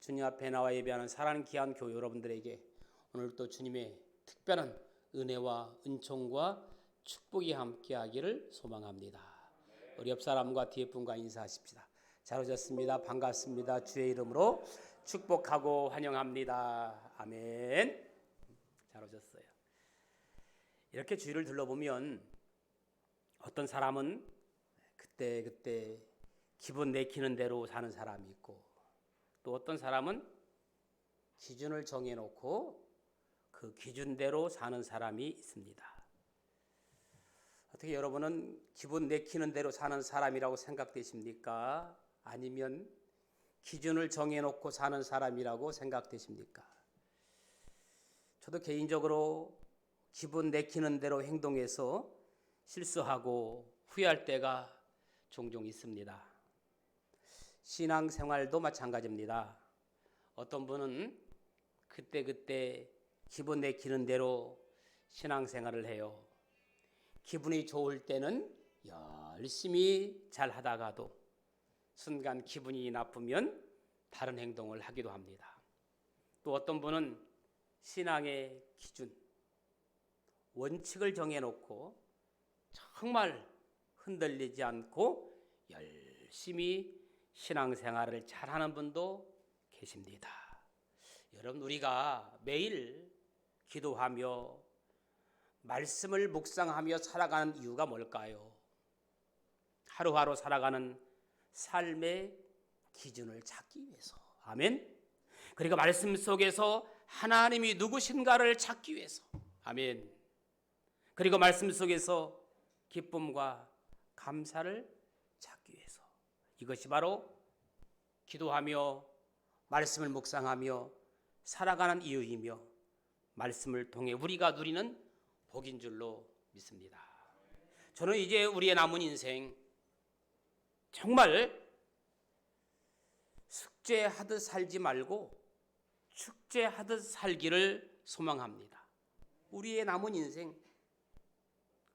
주님 앞에 나와 예배하는 사랑하는 귀한 교회 여러분들에게 오늘 또 주님의 특별한 은혜와 은총과 축복이 함께하기를 소망합니다. 우리 옆 사람과 뒤에 분과 인사하십시다. 잘 오셨습니다. 반갑습니다. 주의 이름으로 축복하고 환영합니다. 아멘. 잘 오셨어요. 이렇게 주위를 둘러보면 어떤 사람은 그때 기분 내키는 대로 사는 사람이 있고, 또 어떤 사람은 기준을 정해놓고 그 기준대로 사는 사람이 있습니다. 어떻게 여러분은 기분 내키는 대로 사는 사람이라고 생각되십니까? 아니면 기준을 정해놓고 사는 사람이라고 생각되십니까? 저도 개인적으로 기분 내키는 대로 행동해서 실수하고 후회할 때가 종종 있습니다. 신앙생활도 마찬가지입니다. 어떤 분은 그때 기분 내키는 대로 신앙생활을 해요. 기분이 좋을 때는 열심히 잘 하다가도 순간 기분이 나쁘면 다른 행동을 하기도 합니다. 또 어떤 분은 신앙의 기준, 원칙을 정해놓고 정말 흔들리지 않고 열심히 신앙생활을 잘하는 분도 계십니다. 여러분, 우리가 매일 기도하며 말씀을 묵상하며 살아가는 이유가 뭘까요? 하루하루 살아가는 삶의 기준을 찾기 위해서. 아멘. 그리고 말씀 속에서 하나님이 누구신가를 찾기 위해서. 아멘. 그리고 말씀 속에서 기쁨과 감사를 찾기 위해서. 이것이 바로 기도하며 말씀을 묵상하며 살아가는 이유이며 말씀을 통해 우리가 누리는 복인 줄로 믿습니다. 저는 이제 우리의 남은 인생 정말 숙제하듯 살지 말고 축제하듯 살기를 소망합니다. 우리의 남은 인생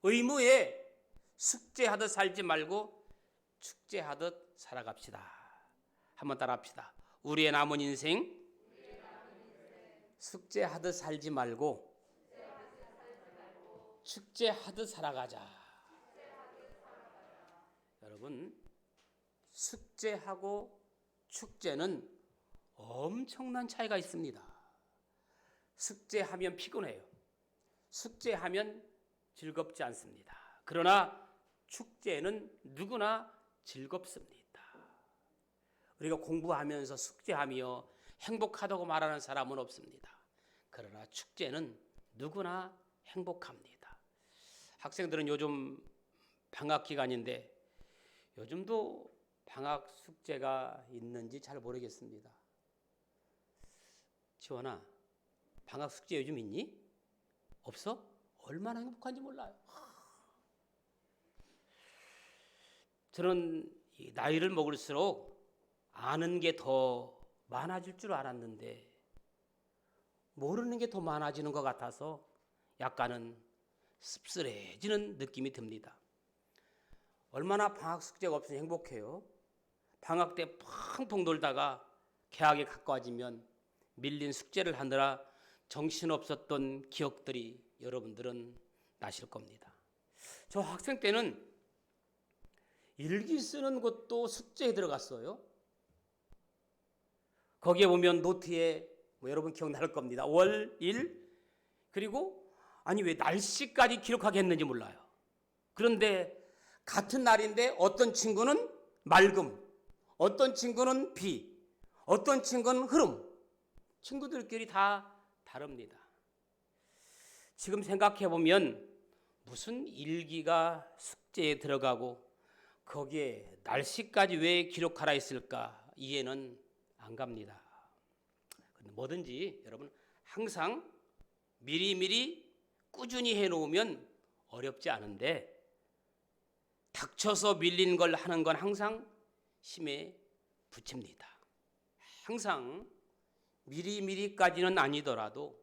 의무에 숙제하듯 살지 말고 축제하듯 살아갑시다. 한번 따라합시다. 우리의 남은 인생 숙제하듯 살지 말고 축제하듯 살아가자. 여러분, 숙제하고 축제는 엄청난 차이가 있습니다. 숙제하면 피곤해요. 숙제하면 즐겁지 않습니다. 그러나 축제는 누구나 즐겁습니다. 우리가 공부하면서 숙제하며 행복하다고 말하는 사람은 없습니다. 그러나 축제는 누구나 행복합니다. 학생들은 요즘 방학 기간인데 요즘도 방학 숙제가 있는지 잘 모르겠습니다. 지원아, 방학 숙제 요즘 있니? 없어? 얼마나 행복한지 몰라요. 저는 나이를 먹을수록 아는 게 더 많아질 줄 알았는데 모르는 게 더 많아지는 것 같아서 약간은 씁쓸해지는 느낌이 듭니다. 얼마나 방학 숙제가 없으니 행복해요. 방학 때 펑펑 놀다가 개학에 가까워지면 밀린 숙제를 하느라 정신없었던 기억들이 여러분들은 나실 겁니다. 저 학생 때는 일기 쓰는 것도 숙제에 들어갔어요. 거기에 보면 노트에 여러분 기억날 겁니다. 월, 일, 그리고 왜 날씨까지 기록하게 했는지 몰라요. 그런데 같은 날인데 어떤 친구는 맑음, 어떤 친구는 비, 어떤 친구는 흐름. 친구들끼리 다 다릅니다. 지금 생각해 보면 무슨 일기가 숙제에 들어가고 거기에 날씨까지 왜 기록하라 했을까 이해는 안 갑니다. 근데 뭐든지 여러분 항상 미리미리 꾸준히 해놓으면 어렵지 않은데 닥쳐서 밀린 걸 하는 건 항상 힘에 부칩니다. 항상 미리미리까지는 아니더라도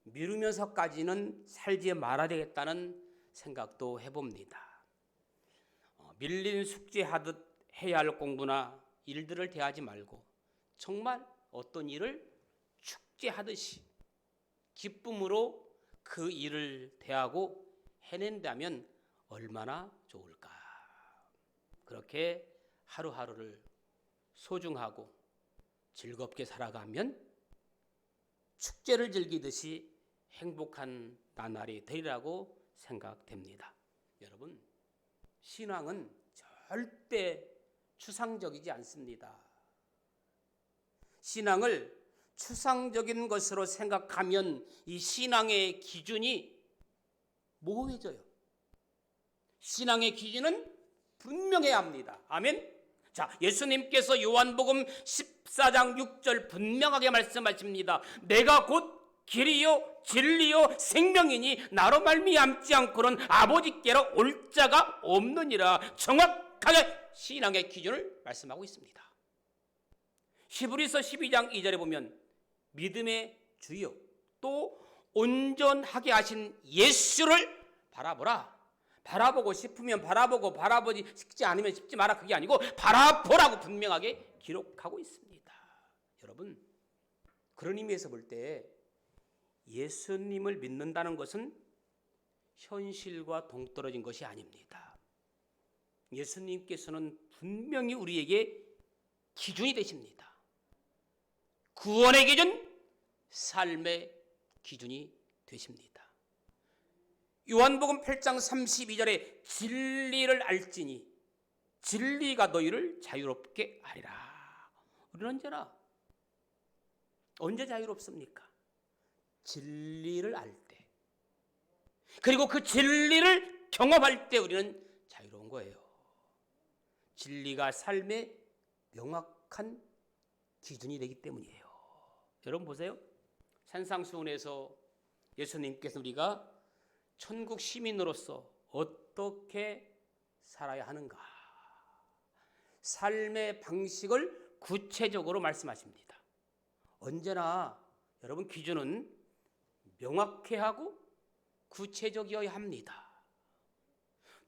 미루면서까지는 살지 말아야 되겠다는 생각도 해봅니다. 밀린 숙제하듯 해야 할 공부나 일들을 대하지 말고 정말 어떤 일을 축제하듯이 기쁨으로 그 일을 대하고 해낸다면 얼마나 좋을까. 그렇게 하루하루를 소중하고 즐겁게 살아가면 축제를 즐기듯이 행복한 나날이 되리라고 생각됩니다. 여러분, 신앙은 절대 추상적이지 않습니다. 신앙을 추상적인 것으로 생각하면 이 신앙의 기준이 모호해져요. 신앙의 기준은 분명해야 합니다. 아멘. 자, 예수님께서 요한복음 14장 6절 분명하게 말씀하십니다. 내가 곧 길이요 진리요 생명이니 나로 말미암지 않고는 아버지께로 올 자가 없느니라. 정확하게 신앙의 기준을 말씀하고 있습니다. 히브리서 12장 2절에 보면 믿음의 주요 또 온전하게 하신 예수를 바라보라. 바라보고 싶으면 바라보고 바라보지 싶지 않으면 싶지 마라. 그게 아니고 바라보라고 분명하게 기록하고 있습니다. 여러분, 그런 의미에서 볼 때 예수님을 믿는다는 것은 현실과 동떨어진 것이 아닙니다. 예수님께서는 분명히 우리에게 기준이 되십니다. 구원의 기준, 삶의 기준이 되십니다. 요한복음 8장 32절에 진리를 알지니 진리가 너희를 자유롭게 하리라. 우리는 언제 자유롭습니까? 진리를 알 때, 그리고 그 진리를 경험할 때 우리는 자유로운 거예요. 진리가 삶의 명확한 기준이 되기 때문이에요. 여러분 보세요. 산상수훈에서 예수님께서 우리가 천국 시민으로서 어떻게 살아야 하는가, 삶의 방식을 구체적으로 말씀하십니다. 언제나 여러분 기준은 명확해야 하고 구체적이어야 합니다.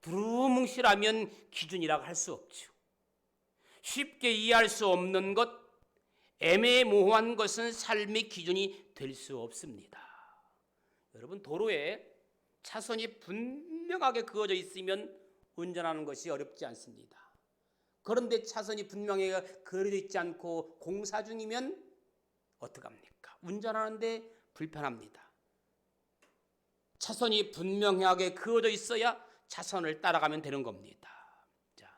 두루뭉실하면 기준이라고 할 수 없죠. 쉽게 이해할 수 없는 것, 애매모호한 것은 삶의 기준이 될 수 없습니다. 여러분, 도로에 차선이 분명하게 그어져 있으면 운전하는 것이 어렵지 않습니다. 그런데 차선이 분명하게 그어져 있지 않고 공사 중이면 어떡합니까? 운전하는데 불편합니다. 차선이 분명하게 그어져 있어야 차선을 따라가면 되는 겁니다. 자,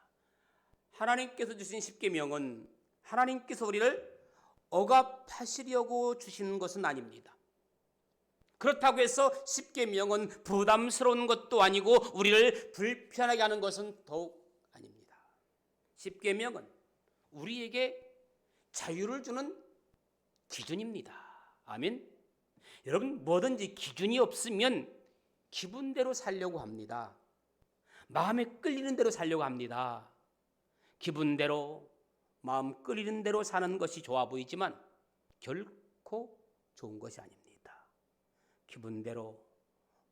하나님께서 주신 십계명은 하나님께서 우리를 억압하시려고 주시는 것은 아닙니다. 그렇다고 해서 십계명은 부담스러운 것도 아니고 우리를 불편하게 하는 것은 더욱 아닙니다. 십계명은 우리에게 자유를 주는 기준입니다. 아멘. 여러분, 뭐든지 기준이 없으면 기분대로 살려고 합니다. 마음에 끌리는 대로 살려고 합니다. 기분대로, 마음 끌리는 대로 사는 것이 좋아 보이지만 결코 좋은 것이 아닙니다. 기분대로,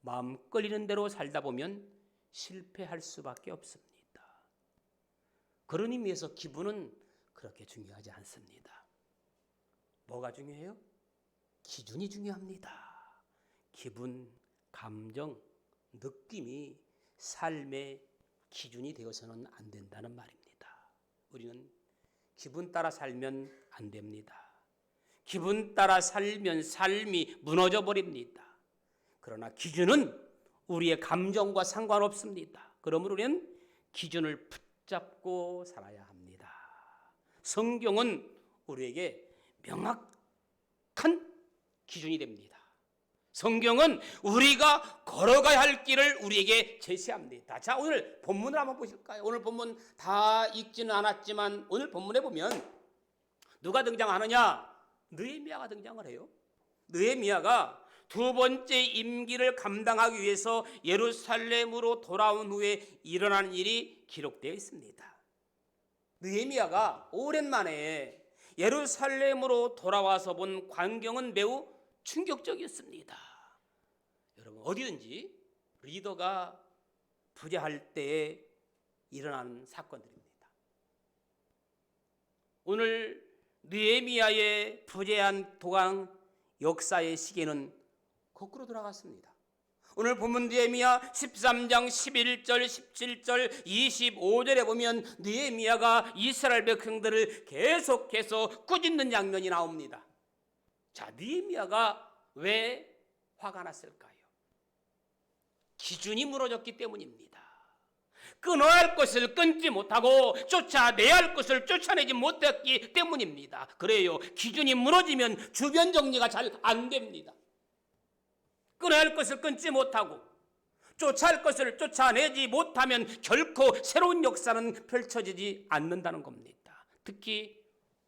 마음 끌리는 대로 살다 보면 실패할 수밖에 없습니다. 그런 의미에서 기분은 그렇게 중요하지 않습니다. 뭐가 중요해요? 기준이 중요합니다. 기분, 감정, 느낌이 삶의 기준이 되어서는 안 된다는 말입니다. 우리는 기분 따라 살면 안 됩니다. 기분 따라 살면 삶이 무너져 버립니다. 그러나 기준은 우리의 감정과 상관없습니다. 그러므로 우리는 기준을 붙잡고 살아야 합니다. 성경은 우리에게 명확한 기준이 됩니다. 성경은 우리가 걸어가야 할 길을 우리에게 제시합니다. 자, 오늘 본문을 한번 보실까요? 오늘 본문 다 읽지는 않았지만 오늘 본문에 보면 누가 등장하느냐? 느헤미야가 등장을 해요. 느헤미야가 두 번째 임기를 감당하기 위해서 예루살렘으로 돌아온 후에 일어난 일이 기록되어 있습니다. 느헤미야가 오랜만에 예루살렘으로 돌아와서 본 광경은 매우 충격적이었습니다. 여러분, 어디든지 리더가 부재할 때에 일어나는 사건들입니다. 오늘 느헤미야의 부재한 도강 역사의 시계는 거꾸로 돌아갔습니다. 오늘 본문 느헤미야 13장 11절, 17절, 25절에 보면 느헤미야가 이스라엘 백성들을 계속해서 꾸짖는 장면이 나옵니다. 자, 느헤미야가 왜 화가 났을까요? 기준이 무너졌기 때문입니다. 끊어야 할 것을 끊지 못하고 쫓아내야 할 것을 쫓아내지 못했기 때문입니다. 그래요. 기준이 무너지면 주변 정리가 잘 안 됩니다. 끊어야 할 것을 끊지 못하고 쫓아야 할 것을 쫓아내지 못하면 결코 새로운 역사는 펼쳐지지 않는다는 겁니다. 특히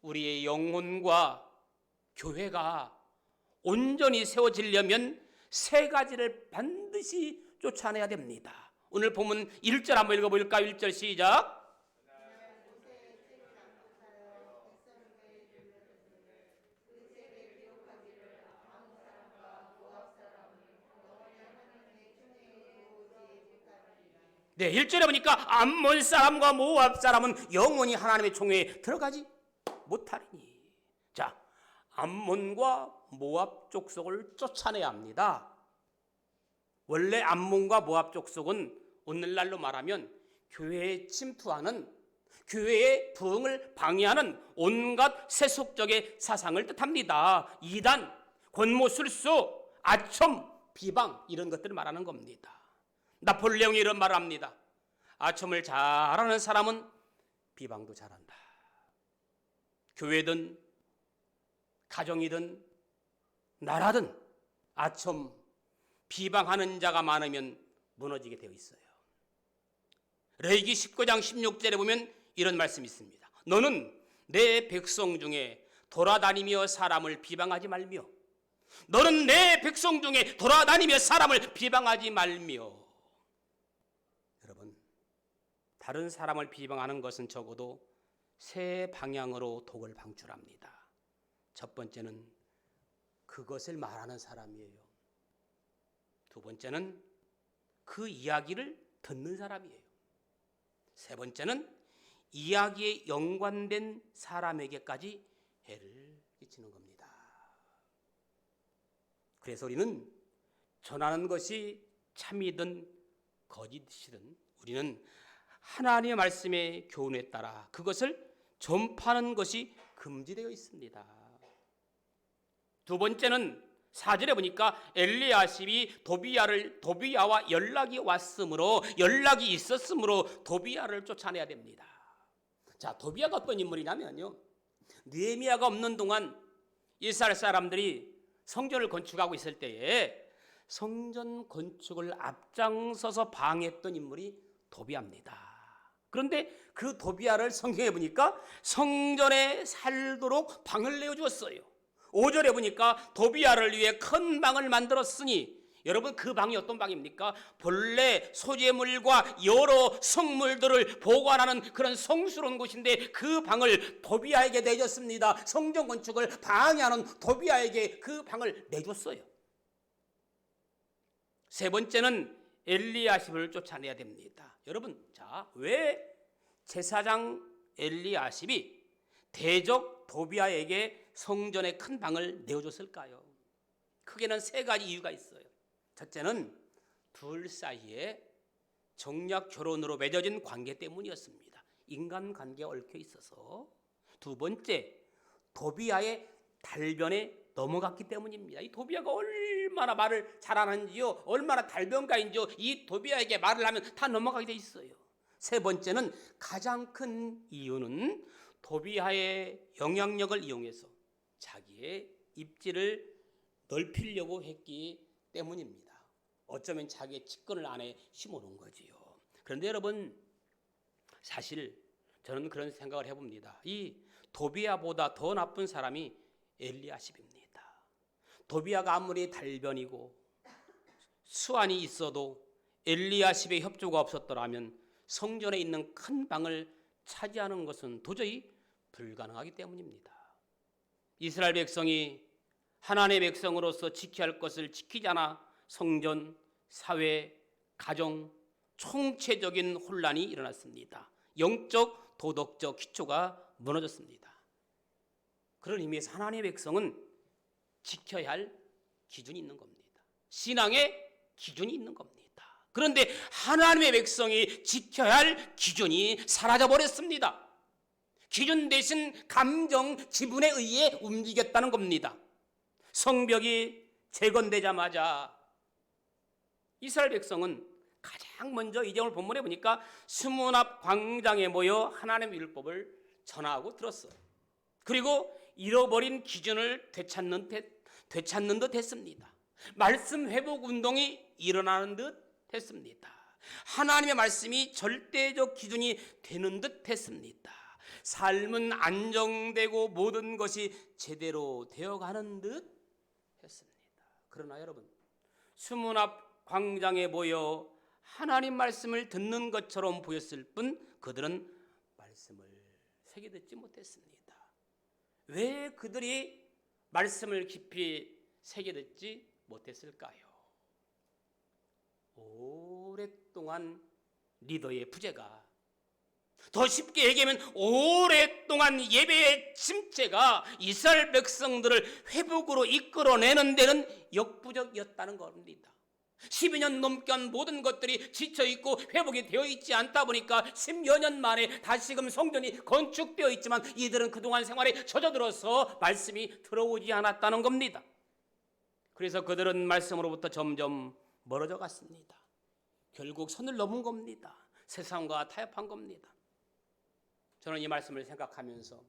우리의 영혼과 교회가 온전히 세워지려면 세 가지를 반드시 쫓아내야 됩니다. 오늘 본문 1절 한번 읽어볼까요? 1절 시작. 네, 1절에 보니까 암몬 사람과 모압 사람은 영원히 하나님의 총회에 들어가지 못하리니. 자, 암몬과 모압 족속을 쫓아내야 합니다. 원래 암몬과 모압 족속은 오늘날로 말하면 교회에 침투하는, 교회의 부흥을 방해하는 온갖 세속적의 사상을 뜻합니다. 이단, 권모술수, 아첨, 비방 이런 것들을 말하는 겁니다. 나폴레옹이 이런 말을 합니다. 아첨을 잘하는 사람은 비방도 잘한다. 교회든 가정이든 나라든 아첨, 비방하는 자가 많으면 무너지게 되어 있어요. 레위기 19장 16절에 보면 이런 말씀이 있습니다. 너는 내 백성 중에 돌아다니며 사람을 비방하지 말며, 너는 내 백성 중에 돌아다니며 사람을 비방하지 말며. 여러분, 다른 사람을 비방하는 것은 적어도 세 방향으로 독을 방출합니다. 첫 번째는 그것을 말하는 사람이에요. 두 번째는 그 이야기를 듣는 사람이에요. 세 번째는 이야기에 연관된 사람에게까지 해를 끼치는 겁니다. 그래서 우리는 전하는 것이 참이든 거짓이든 우리는 하나님의 말씀의 교훈에 따라 그것을 전파하는 것이 금지되어 있습니다. 두 번째는 4절에 보니까 엘리야십이 도비야와 연락이 있었으므로 도비야를 쫓아내야 됩니다. 자, 도비야가 어떤 인물이냐면요, 느헤미야가 없는 동안 이스라엘 사람들이 성전을 건축하고 있을 때에 성전 건축을 앞장서서 방해했던 인물이 도비야입니다. 그런데 그 도비야를 성경에 보니까 성전에 살도록 방을 내어주었어요. 5절에 보니까 도비야를 위해 큰 방을 만들었으니, 여러분 그 방이 어떤 방입니까? 본래 소재물과 여러 성물들을 보관하는 그런 성스러운 곳인데 그 방을 도비야에게 내줬습니다. 성전 건축을 방해하는 도비야에게 그 방을 내줬어요. 세 번째는 엘리야십을 쫓아내야 됩니다. 여러분, 자, 왜 제사장 엘리야십이 대적 도비야에게 성전의 큰 방을 내어줬을까요? 크게는 세 가지 이유가 있어요. 첫째는 둘 사이에 정략 결혼으로 맺어진 관계 때문이었습니다. 인간관계에 얽혀 있어서. 두 번째, 도비야의 달변에 넘어갔기 때문입니다. 이 도비야가 얼마나 말을 잘하는지요, 얼마나 달변가인지요, 이 도비야에게 말을 하면 다 넘어가게 돼 있어요. 세 번째는, 가장 큰 이유는 도비야의 영향력을 이용해서 자기의 입지를 넓히려고 했기 때문입니다. 어쩌면 자기의 직권을 안에 심어놓은 거지요. 그런데 여러분, 사실 저는 그런 생각을 해봅니다. 이 도비야보다 더 나쁜 사람이 엘리야십입니다. 도비야가 아무리 달변이고 수완이 있어도 엘리야십의 협조가 없었더라면 성전에 있는 큰 방을 차지하는 것은 도저히 불가능하기 때문입니다. 이스라엘 백성이 하나님의 백성으로서 지켜야 할 것을 지키지 않아 성전, 사회, 가정, 총체적인 혼란이 일어났습니다. 영적, 도덕적 기초가 무너졌습니다. 그런 의미에서 하나님의 백성은 지켜야 할 기준이 있는 겁니다. 신앙의 기준이 있는 겁니다. 그런데 하나님의 백성이 지켜야 할 기준이 사라져 버렸습니다. 기준 대신 감정, 지분에 의해 움직였다는 겁니다. 성벽이 재건되자마자 이스라엘 백성은 가장 먼저 이 장을 본문에 보니까 수문 앞 광장에 모여 하나님의 율법을 전하고 들었어요. 그리고 잃어버린 기준을 되찾는 듯 했습니다. 말씀 회복 운동이 일어나는 듯 했습니다. 하나님의 말씀이 절대적 기준이 되는 듯 했습니다. 삶은 안정되고 모든 것이 제대로 되어가는 듯 했습니다. 그러나 여러분, 수문 앞 광장에 모여 하나님 말씀을 듣는 것처럼 보였을 뿐 그들은 말씀을 새겨 듣지 못했습니다. 왜 그들이 말씀을 깊이 새겨 듣지 못했을까요? 오랫동안 리더의 부재가, 더 쉽게 얘기하면 오랫동안 예배의 침체가 이스라엘 백성들을 회복으로 이끌어내는 데는 역부족이었다는 겁니다. 12년 넘게 한 모든 것들이 지쳐있고 회복이 되어 있지 않다 보니까 10여 년 만에 다시금 성전이 건축되어 있지만 이들은 그동안 생활에 젖어들어서 말씀이 들어오지 않았다는 겁니다. 그래서 그들은 말씀으로부터 점점 멀어져 갔습니다. 결국 선을 넘은 겁니다. 세상과 타협한 겁니다. 저는 이 말씀을 생각하면서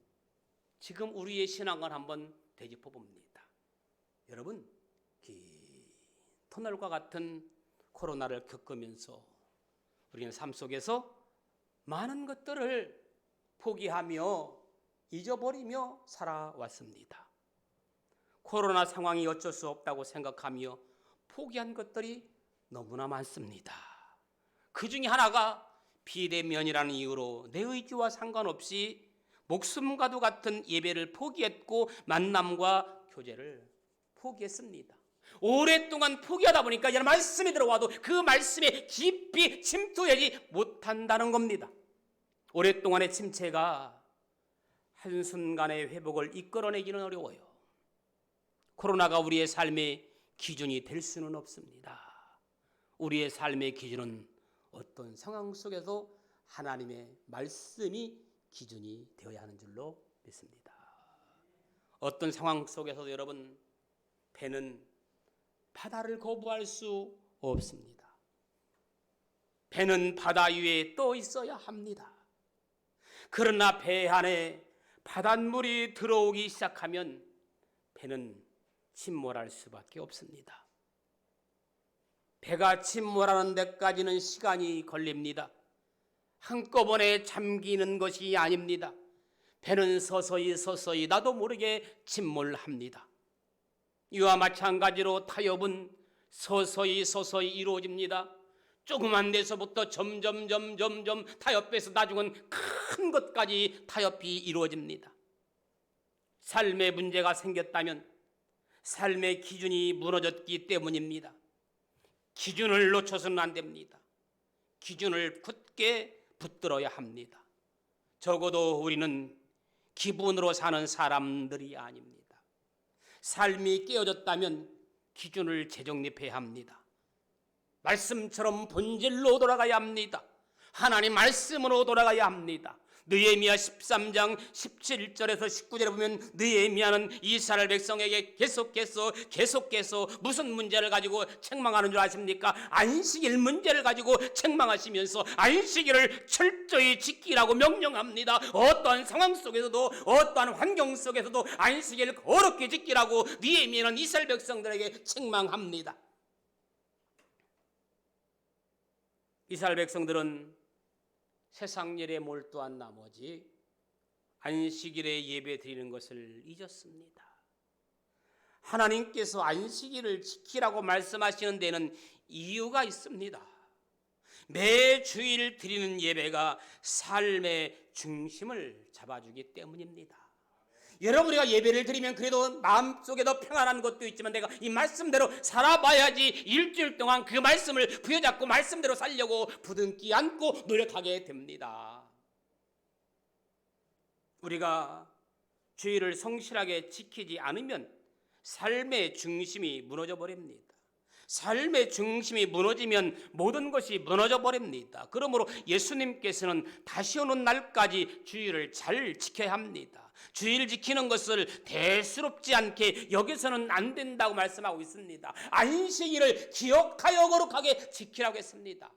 지금 우리의 신앙을 한번 되짚어 봅니다. 여러분, 터널과 같은 코로나를 겪으면서 우리는 삶 속에서 많은 것들을 포기하며 잊어버리며 살아왔습니다. 코로나 상황이 어쩔 수 없다고 생각하며 포기한 것들이 너무나 많습니다. 그 중에 하나가 비대면이라는 이유로 내 의지와 상관없이 목숨과도 같은 예배를 포기했고 만남과 교제를 포기했습니다. 오랫동안 포기하다 보니까 이런 말씀이 들어와도 그 말씀에 깊이 침투하지 못한다는 겁니다. 오랫동안의 침체가 한순간의 회복을 이끌어내기는 어려워요. 코로나가 우리의 삶의 기준이 될 수는 없습니다. 우리의 삶의 기준은 어떤 상황 속에서 하나님의 말씀이 기준이 되어야 하는 줄로 믿습니다. 어떤 상황 속에서도 여러분, 배는 바다를 거부할 수 없습니다. 배는 바다 위에 떠 있어야 합니다. 그러나 배 안에 바닷물이 들어오기 시작하면 배는 침몰할 수밖에 없습니다. 배가 침몰하는 데까지는 시간이 걸립니다. 한꺼번에 잠기는 것이 아닙니다. 배는 서서히 나도 모르게 침몰합니다. 이와 마찬가지로 타협은 서서히 이루어집니다. 조그만 데서부터 점점 타협해서 나중은 큰 것까지 타협이 이루어집니다. 삶의 문제가 생겼다면 삶의 기준이 무너졌기 때문입니다. 기준을 놓쳐서는 안 됩니다. 기준을 굳게 붙들어야 합니다. 적어도 우리는 기분으로 사는 사람들이 아닙니다. 삶이 깨어졌다면 기준을 재정립해야 합니다. 말씀처럼 본질로 돌아가야 합니다. 하나님 말씀으로 돌아가야 합니다. 느헤미야 13장 17절에서 19절에 보면 느헤미야는 이스라엘 백성에게 계속해서 무슨 문제를 가지고 책망하는 줄 아십니까? 안식일 문제를 가지고 책망하시면서 안식일을 철저히 지키라고 명령합니다. 어떠한 상황 속에서도 어떠한 환경 속에서도 안식일을 거룩히 지키라고 느헤미야는 이스라엘 백성들에게 책망합니다. 이스라엘 백성들은 세상 일에 몰두한 나머지 안식일에 예배 드리는 것을 잊었습니다. 하나님께서 안식일을 지키라고 말씀하시는 데는 이유가 있습니다. 매 주일 드리는 예배가 삶의 중심을 잡아주기 때문입니다. 여러분, 우리가 예배를 드리면 그래도 마음속에 더 평안한 것도 있지만 내가 이 말씀대로 살아봐야지 일주일 동안 그 말씀을 부여잡고 말씀대로 살려고 부둥키 안고 노력하게 됩니다. 우리가 주의를 성실하게 지키지 않으면 삶의 중심이 무너져 버립니다. 삶의 중심이 무너지면 모든 것이 무너져 버립니다. 그러므로 예수님께서는 다시 오는 날까지 주의를 잘 지켜야 합니다. 주의를 지키는 것을 대수롭지 않게 여기서는 안 된다고 말씀하고 있습니다. 안식일을 기억하여 거룩하게 지키라고 했습니다.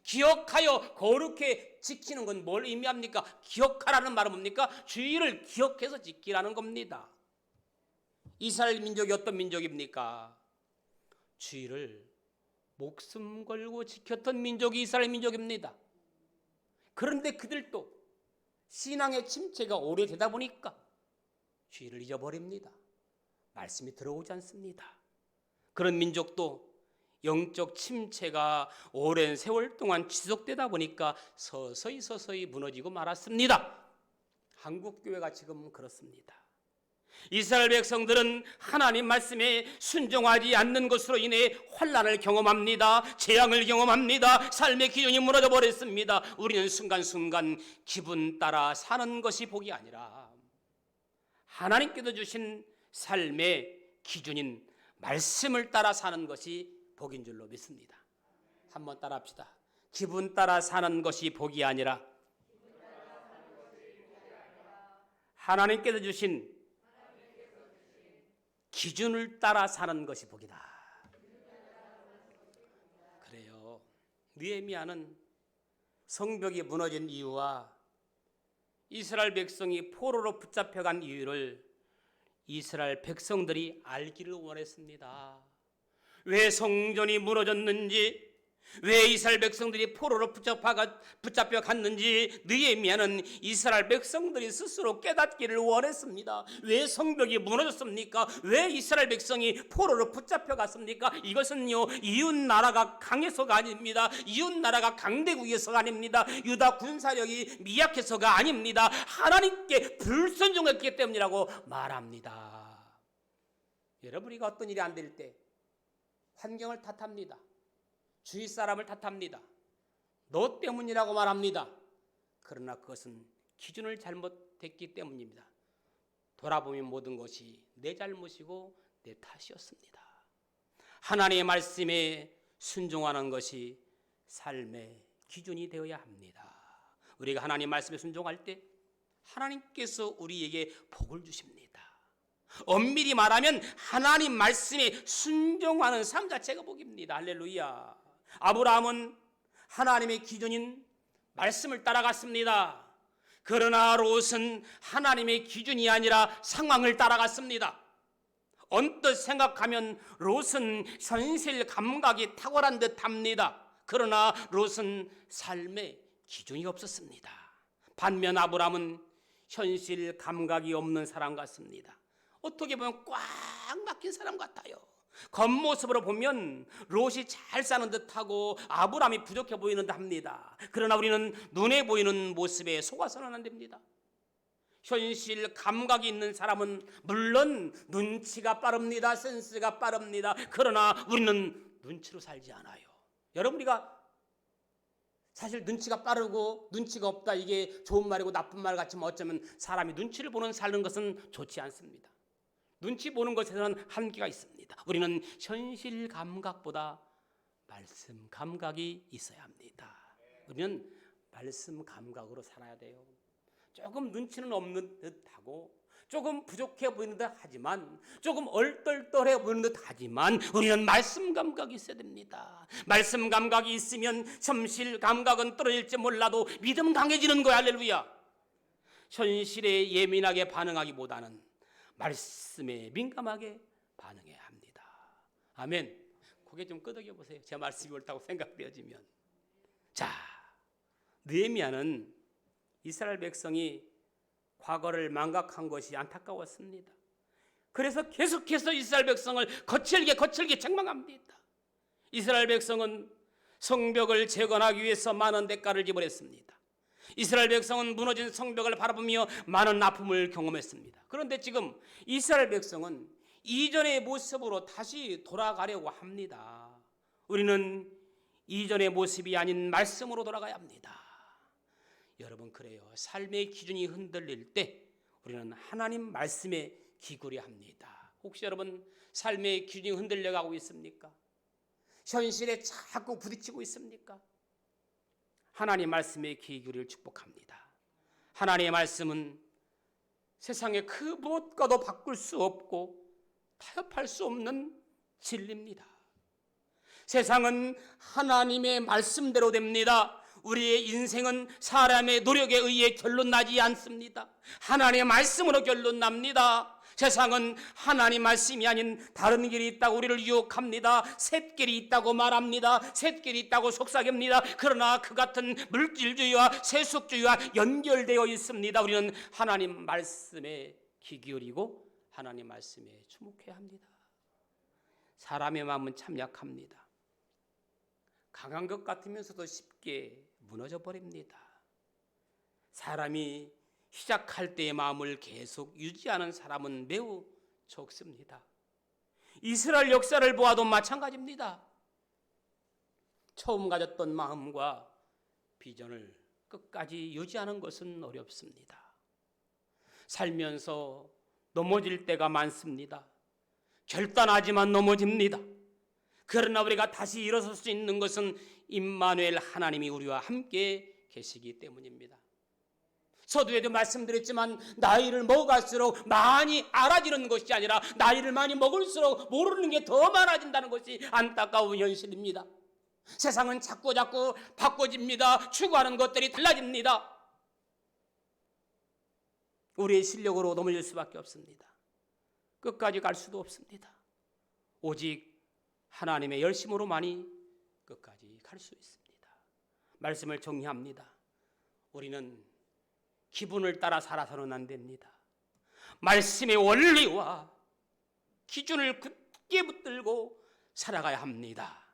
기억하여 거룩히 지키는 건 뭘 의미합니까? 기억하라는 말은 뭡니까? 주의를 기억해서 지키라는 겁니다. 이스라엘 민족이 어떤 민족입니까? 주의를 목숨 걸고 지켰던 민족이 이스라엘 민족입니다. 그런데 그들도 신앙의 침체가 오래되다 보니까 주의를 잊어버립니다. 말씀이 들어오지 않습니다. 그런 민족도 영적 침체가 오랜 세월 동안 지속되다 보니까 서서히 무너지고 말았습니다. 한국교회가 지금 그렇습니다. 이스라엘 백성들은 하나님 말씀에 순종하지 않는 것으로 인해 환난을 경험합니다. 재앙을 경험합니다. 삶의 기준이 무너져 버렸습니다. 우리는 순간순간 기분 따라 사는 것이 복이 아니라 하나님께서 주신 삶의 기준인 말씀을 따라 사는 것이 복인 줄로 믿습니다. 한번 따라 합시다. 기분 따라 사는 것이 복이 아니라 하나님께서 주신 기준을 따라 사는 것이 복이다. 그래요. 느헤미야는 성벽이 무너진 이유와 이스라엘 백성이 포로로 붙잡혀간 이유를 이스라엘 백성들이 알기를 원했습니다. 왜 성전이 무너졌는지, 왜 이스라엘 백성들이 포로로 붙잡혀 갔는지 느헤미야는 이스라엘 백성들이 스스로 깨닫기를 원했습니다. 왜 성벽이 무너졌습니까? 왜 이스라엘 백성이 포로로 붙잡혀 갔습니까? 이것은요, 이웃 나라가 강해서가 아닙니다. 이웃 나라가 강대국이어서가 아닙니다. 유다 군사력이 미약해서가 아닙니다. 하나님께 불순종했기 때문이라고 말합니다. 여러분이 어떤 일이 안 될 때 환경을 탓합니다. 주위 사람을 탓합니다. 너 때문이라고 말합니다. 그러나 그것은 기준을 잘못했기 때문입니다. 돌아보면 모든 것이 내 잘못이고 내 탓이었습니다. 하나님의 말씀에 순종하는 것이 삶의 기준이 되어야 합니다. 우리가 하나님 말씀에 순종할 때 하나님께서 우리에게 복을 주십니다. 엄밀히 말하면 하나님 말씀에 순종하는 삶 자체가 복입니다. 할렐루야. 아브라함은 하나님의 기준인 말씀을 따라갔습니다. 그러나 롯은 하나님의 기준이 아니라 상황을 따라갔습니다. 언뜻 생각하면 롯은 현실 감각이 탁월한 듯합니다. 그러나 롯은 삶의 기준이 없었습니다. 반면 아브라함은 현실 감각이 없는 사람 같습니다. 어떻게 보면 꽉 막힌 사람 같아요. 겉모습으로 보면 롯이 잘 사는 듯하고 아브라함이 부족해 보이는 듯 합니다. 그러나 우리는 눈에 보이는 모습에 속아서는 안 됩니다. 현실 감각이 있는 사람은 물론 눈치가 빠릅니다. 센스가 빠릅니다. 그러나 우리는 눈치로 살지 않아요. 여러분, 우리가 사실 눈치가 빠르고 눈치가 없다, 이게 좋은 말이고 나쁜 말 같지만 어쩌면 사람이 눈치를 보는 사는 것은 좋지 않습니다. 눈치 보는 것에는 한계가 있습니다. 우리는 현실 감각보다 말씀 감각이 있어야 합니다. 우리는 말씀 감각으로 살아야 돼요. 조금 눈치는 없는 듯하고 조금 부족해 보이는 듯 하지만, 조금 얼떨떨해 보이는 듯 하지만 우리는 말씀 감각이 있어야 됩니다. 말씀 감각이 있으면 현실 감각은 떨어질지 몰라도 믿음 강해지는 거야. 할렐루야. 현실에 예민하게 반응하기보다는 말씀에 민감하게 반응해야 합니다. 아멘. 고개 좀 끄덕여 보세요. 제 말씀이 옳다고 생각되어지면. 자, 느헤미야는 이스라엘 백성이 과거를 망각한 것이 안타까웠습니다. 그래서 계속해서 이스라엘 백성을 거칠게 책망합니다. 이스라엘 백성은 성벽을 재건하기 위해서 많은 대가를 지불했습니다. 이스라엘 백성은 무너진 성벽을 바라보며 많은 아픔을 경험했습니다. 그런데 지금 이스라엘 백성은 이전의 모습으로 다시 돌아가려고 합니다. 우리는 이전의 모습이 아닌 말씀으로 돌아가야 합니다. 여러분, 그래요. 삶의 기준이 흔들릴 때 우리는 하나님 말씀에 기울여야 합니다. 혹시 여러분 삶의 기준이 흔들려가고 있습니까? 현실에 자꾸 부딪히고 있습니까? 하나님 말씀에 귀 기울이를 축복합니다. 하나님의 말씀은 세상의 그 무엇과도 바꿀 수 없고 타협할 수 없는 진리입니다. 세상은 하나님의 말씀대로 됩니다. 우리의 인생은 사람의 노력에 의해 결론나지 않습니다. 하나님의 말씀으로 결론납니다. 세상은 하나님 말씀이 아닌 다른 길이 있다고 우리를 유혹합니다. 샛길이 있다고 말합니다. 샛길이 있다고 속삭입니다. 그러나 그 같은 물질주의와 세속주의와 연결되어 있습니다. 우리는 하나님 말씀에 귀 기울이고 하나님 말씀에 주목해야 합니다. 사람의 마음은 참 약합니다. 강한 것 같으면서도 쉽게 무너져 버립니다. 사람이 시작할 때의 마음을 계속 유지하는 사람은 매우 적습니다. 이스라엘 역사를 보아도 마찬가지입니다. 처음 가졌던 마음과 비전을 끝까지 유지하는 것은 어렵습니다. 살면서 넘어질 때가 많습니다. 결단하지만 넘어집니다. 그러나 우리가 다시 일어설 수 있는 것은 임마누엘 하나님이 우리와 함께 계시기 때문입니다. 서두에도 말씀드렸지만 나이를 먹을수록 많이 알아지는 것이 아니라 나이를 많이 먹을수록 모르는 게 더 많아진다는 것이 안타까운 현실입니다. 세상은 자꾸 바꿔집니다. 추구하는 것들이 달라집니다. 우리의 실력으로 넘어질 수밖에 없습니다. 끝까지 갈 수도 없습니다. 오직 하나님의 열심으로만이 끝까지 갈 수 있습니다. 말씀을 정리합니다. 우리는 기분을 따라 살아서는 안 됩니다. 말씀의 원리와 기준을 굳게 붙들고 살아가야 합니다.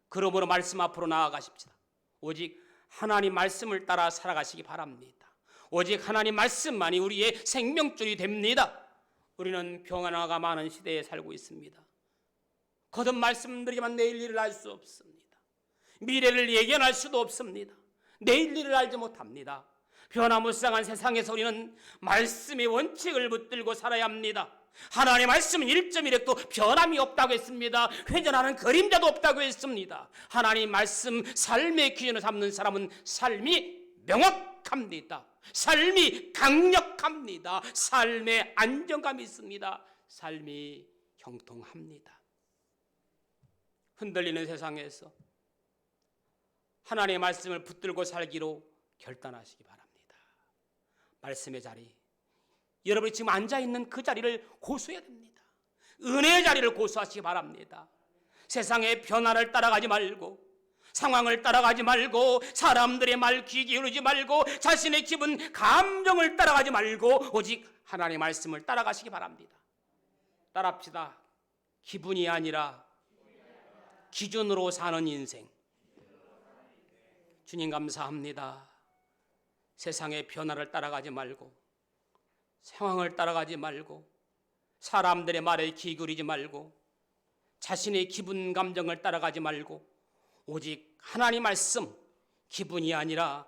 그러므로 말씀 앞으로 나아가십시다. 오직 하나님 말씀을 따라 살아가시기 바랍니다. 오직 하나님 말씀만이 우리의 생명줄이 됩니다. 우리는 평안화가 많은 시대에 살고 있습니다. 거듭 말씀드리지만 내일 일을 알 수 없습니다. 미래를 예견할 수도 없습니다. 내일 일을 알지 못합니다. 변화무쌍한 세상에서 우리는 말씀의 원칙을 붙들고 살아야 합니다. 하나님의 말씀은 1.1획도 변함이 없다고 했습니다. 회전하는 그림자도 없다고 했습니다. 하나님 말씀 삶의 기준을 삼는 사람은 삶이 명확합니다. 삶이 강력합니다. 삶에 안정감이 있습니다. 삶이 형통합니다. 흔들리는 세상에서 하나님의 말씀을 붙들고 살기로 결단하시기 바랍니다. 말씀의 자리, 여러분이 지금 앉아있는 그 자리를 고수해야 됩니다. 은혜의 자리를 고수하시기 바랍니다. 세상의 변화를 따라가지 말고, 상황을 따라가지 말고, 사람들의 말 귀 기울이지 말고, 자신의 기분, 감정을 따라가지 말고 오직 하나님의 말씀을 따라가시기 바랍니다. 따라합시다. 기분이 아니라 기준으로 사는 인생. 주님 감사합니다. 세상의 변화를 따라가지 말고, 상황을 따라가지 말고, 사람들의 말에 귀 기울이지 말고, 자신의 기분 감정을 따라가지 말고 오직 하나님 말씀, 기분이 아니라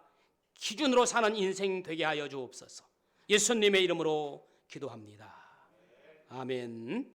기준으로 사는 인생 되게 하여 주옵소서. 예수님의 이름으로 기도합니다. 아멘.